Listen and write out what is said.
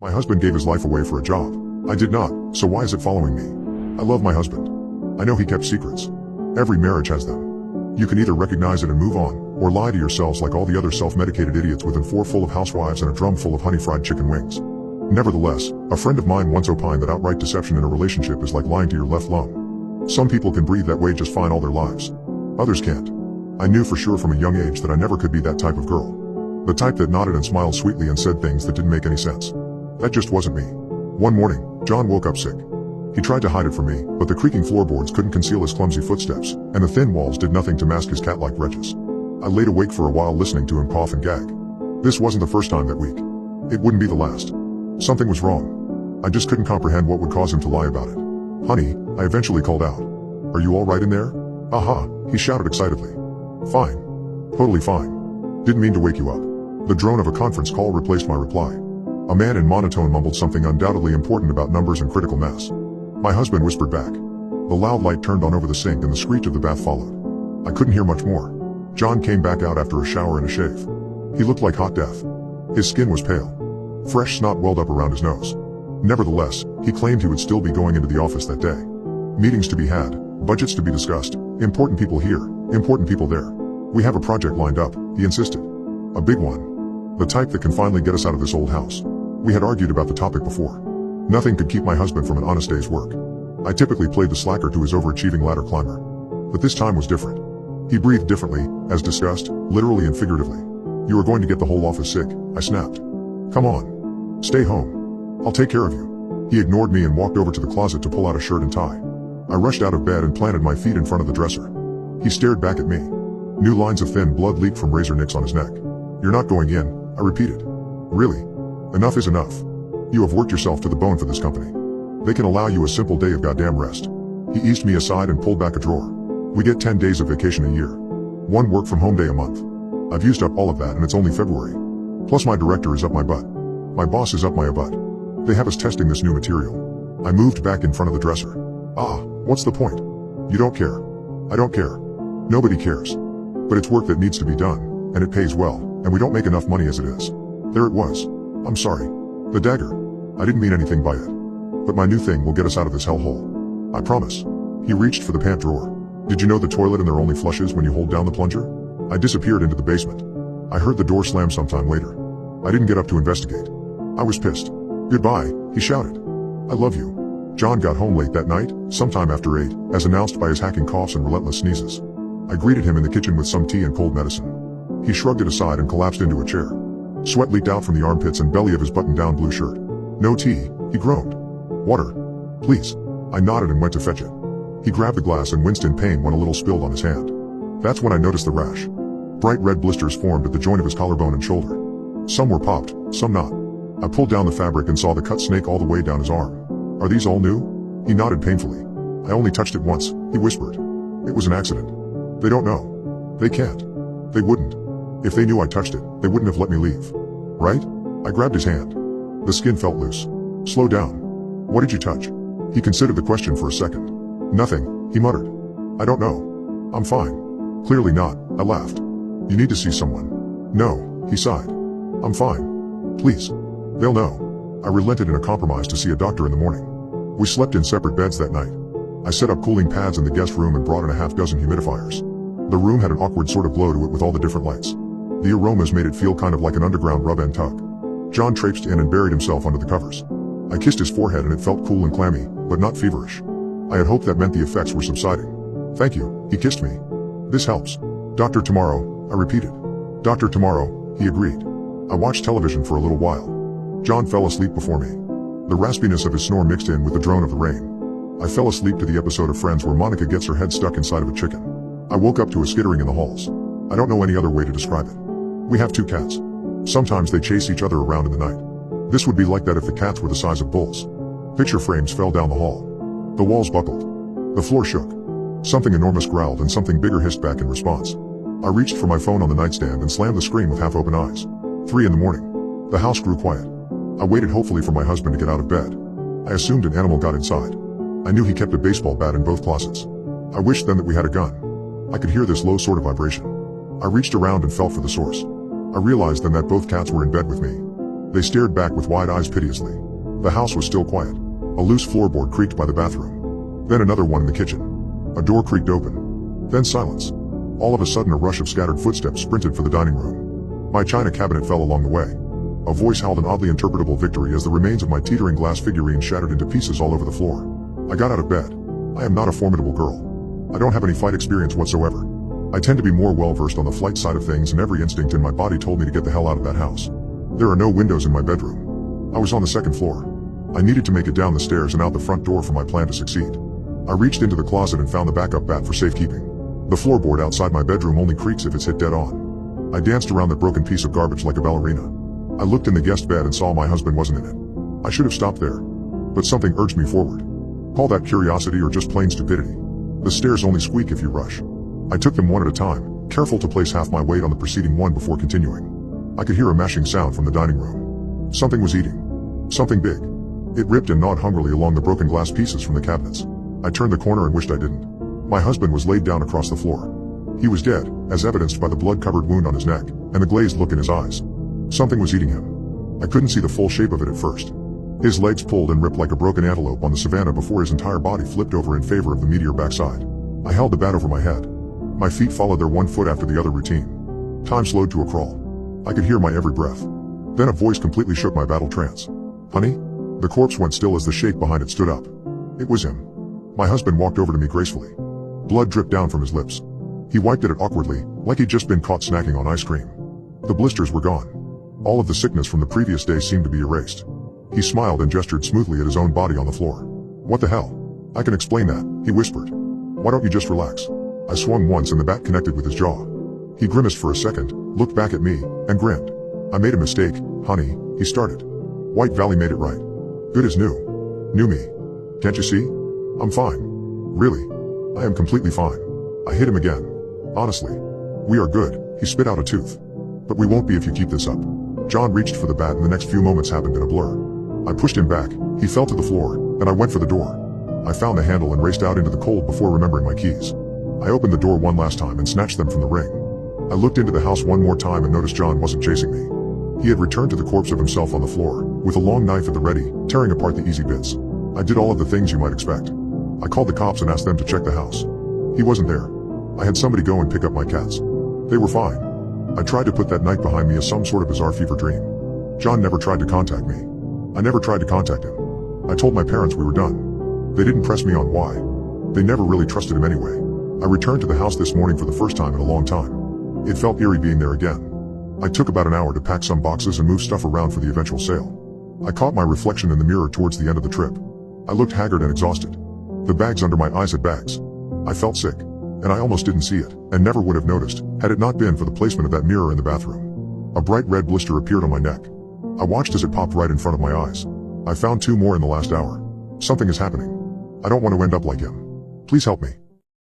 My husband gave his life away for a job. I did not, so why is it following me? I love my husband. I know he kept secrets. Every marriage has them. You can either recognize it and move on, or lie to yourselves like all the other self-medicated idiots with a floor full of housewives and a drum full of honey-fried chicken wings. Nevertheless, a friend of mine once opined that outright deception in a relationship is like lying to your left lung. Some people can breathe that way just fine all their lives. Others can't. I knew for sure from a young age that I never could be that type of girl. The type that nodded and smiled sweetly and said things that didn't make any sense. That just wasn't me. One morning, John woke up sick. He tried to hide it from me, but the creaking floorboards couldn't conceal his clumsy footsteps, and the thin walls did nothing to mask his cat-like retches. I laid awake for a while listening to him cough and gag. This wasn't the first time that week. It wouldn't be the last. Something was wrong. I just couldn't comprehend what would cause him to lie about it. "Honey," I eventually called out. "Are you all right in there?" "Aha," he shouted excitedly. "Fine. Totally fine. Didn't mean to wake you up." The drone of a conference call replaced my reply. A man in monotone mumbled something undoubtedly important about numbers and critical mass. My husband whispered back. The loud light turned on over the sink and the screech of the bath followed. I couldn't hear much more. John came back out after a shower and a shave. He looked like hot death. His skin was pale. Fresh snot welled up around his nose. Nevertheless, he claimed he would still be going into the office that day. Meetings to be had, budgets to be discussed, important people here, important people there. "We have a project lined up," he insisted. "A big one. The type that can finally get us out of this old house." We had argued about the topic before. Nothing could keep my husband from an honest day's work. I typically played the slacker to his overachieving ladder climber. But this time was different. He breathed differently, as discussed, literally and figuratively. "You are going to get the whole office sick," I snapped. "Come on. Stay home. I'll take care of you." He ignored me and walked over to the closet to pull out a shirt and tie. I rushed out of bed and planted my feet in front of the dresser. He stared back at me. New lines of thin blood leaked from razor nicks on his neck. "You're not going in," I repeated. "Really? Enough is enough. You have worked yourself to the bone for this company. They can allow you a simple day of goddamn rest." He eased me aside and pulled back a drawer. "We get 10 days of vacation a year. One work from home day a month. I've used up all of that and it's only February. Plus my director is up my butt. My boss is up my butt. They have us testing this new material." I moved back in front of the dresser. "Ah, what's the point? You don't care. I don't care. Nobody cares. But it's work that needs to be done, and it pays well, and we don't make enough money as it is." There it was. I'm sorry. The dagger. I didn't mean anything by it. But my new thing will get us out of this hellhole. I promise. He reached for the pant drawer. "Did you know the toilet and there only flushes when you hold down the plunger?" I disappeared into the basement. I heard the door slam sometime later. I didn't get up to investigate. I was pissed. "Goodbye," he shouted. "I love you." John got home late that night, sometime after 8, as announced by his hacking coughs and relentless sneezes. I greeted him in the kitchen with some tea and cold medicine. He shrugged it aside and collapsed into a chair. Sweat leaked out from the armpits and belly of his button-down blue shirt. "No tea," he groaned. "Water. Please." I nodded and went to fetch it. He grabbed the glass and winced in pain when a little spilled on his hand. That's when I noticed the rash. Bright red blisters formed at the joint of his collarbone and shoulder. Some were popped, some not. I pulled down the fabric and saw the cut snake all the way down his arm. "Are these all new?" He nodded painfully. "I only touched it once," he whispered. "It was an accident." "They don't know. They can't. They wouldn't. If they knew I touched it, they wouldn't have let me leave. Right?" I grabbed his hand. The skin felt loose. "Slow down. What did you touch?" He considered the question for a second. "Nothing," he muttered. "I don't know. I'm fine." "Clearly not," I laughed. "You need to see someone." "No," he sighed. "I'm fine. Please. They'll know." I relented in a compromise to see a doctor in the morning. We slept in separate beds that night. I set up cooling pads in the guest room and brought in a half-dozen humidifiers. The room had an awkward sort of glow to it with all the different lights. The aromas made it feel kind of like an underground rub and tug. John traipsed in and buried himself under the covers. I kissed his forehead and it felt cool and clammy, but not feverish. I had hoped that meant the effects were subsiding. "Thank you," he kissed me. "This helps." "Dr. Tomorrow," I repeated. "Dr. Tomorrow," he agreed. I watched television for a little while. John fell asleep before me. The raspiness of his snore mixed in with the drone of the rain. I fell asleep to the episode of Friends where Monica gets her head stuck inside of a chicken. I woke up to a skittering in the halls. I don't know any other way to describe it. We have 2 cats. Sometimes they chase each other around in the night. This would be like that if the cats were the size of bulls. Picture frames fell down the hall. The walls buckled. The floor shook. Something enormous growled and something bigger hissed back in response. I reached for my phone on the nightstand and slammed the screen with half-open eyes. 3 in the morning. The house grew quiet. I waited hopefully for my husband to get out of bed. I assumed an animal got inside. I knew he kept a baseball bat in both closets. I wished then that we had a gun. I could hear this low sort of vibration. I reached around and felt for the source. I realized then that both cats were in bed with me. They stared back with wide eyes piteously. The house was still quiet. A loose floorboard creaked by the bathroom. Then another one in the kitchen. A door creaked open. Then silence. All of a sudden a rush of scattered footsteps sprinted for the dining room. My china cabinet fell along the way. A voice howled an oddly interpretable victory as the remains of my teetering glass figurine shattered into pieces all over the floor. I got out of bed. I am not a formidable girl. I don't have any fight experience whatsoever. I tend to be more well-versed on the flight side of things, and every instinct in my body told me to get the hell out of that house. There are no windows in my bedroom. I was on the second floor. I needed to make it down the stairs and out the front door for my plan to succeed. I reached into the closet and found the backup bat for safekeeping. The floorboard outside my bedroom only creaks if it's hit dead on. I danced around that broken piece of garbage like a ballerina. I looked in the guest bed and saw my husband wasn't in it. I should have stopped there. But something urged me forward. Call that curiosity or just plain stupidity. The stairs only squeak if you rush. I took them one at a time, careful to place half my weight on the preceding one before continuing. I could hear a mashing sound from the dining room. Something was eating. Something big. It ripped and gnawed hungrily along the broken glass pieces from the cabinets. I turned the corner and wished I didn't. My husband was laid down across the floor. He was dead, as evidenced by the blood-covered wound on his neck, and the glazed look in his eyes. Something was eating him. I couldn't see the full shape of it at first. His legs pulled and ripped like a broken antelope on the savannah before his entire body flipped over in favor of the meteor backside. I held the bat over my head. My feet followed their one foot after the other routine. Time slowed to a crawl. I could hear my every breath. Then a voice completely shook my battle trance. "Honey?" The corpse went still as the shape behind it stood up. It was him. My husband walked over to me gracefully. Blood dripped down from his lips. He wiped at it awkwardly, like he'd just been caught snacking on ice cream. The blisters were gone. All of the sickness from the previous day seemed to be erased. He smiled and gestured smoothly at his own body on the floor. "What the hell? I can explain that," he whispered. "Why don't you just relax?" I swung once and the bat connected with his jaw. He grimaced for a second, looked back at me, and grinned. "I made a mistake, honey," he started. "White Valley made it right. Good as new. New me. Can't you see? I'm fine. Really. I am completely fine." I hit him again. "Honestly. We are good," he spit out a tooth. "But we won't be if you keep this up." John reached for the bat and the next few moments happened in a blur. I pushed him back, he fell to the floor, and I went for the door. I found the handle and raced out into the cold before remembering my keys. I opened the door one last time and snatched them from the ring. I looked into the house one more time and noticed John wasn't chasing me. He had returned to the corpse of himself on the floor, with a long knife at the ready, tearing apart the easy bits. I did all of the things you might expect. I called the cops and asked them to check the house. He wasn't there. I had somebody go and pick up my cats. They were fine. I tried to put that night behind me as some sort of bizarre fever dream. John never tried to contact me. I never tried to contact him. I told my parents we were done. They didn't press me on why. They never really trusted him anyway. I returned to the house this morning for the first time in a long time. It felt eerie being there again. I took about an hour to pack some boxes and move stuff around for the eventual sale. I caught my reflection in the mirror towards the end of the trip. I looked haggard and exhausted. The bags under my eyes had bags. I felt sick, and I almost didn't see it, and never would have noticed, had it not been for the placement of that mirror in the bathroom. A bright red blister appeared on my neck. I watched as it popped right in front of my eyes. I found 2 more in the last hour. Something is happening. I don't want to end up like him. Please help me.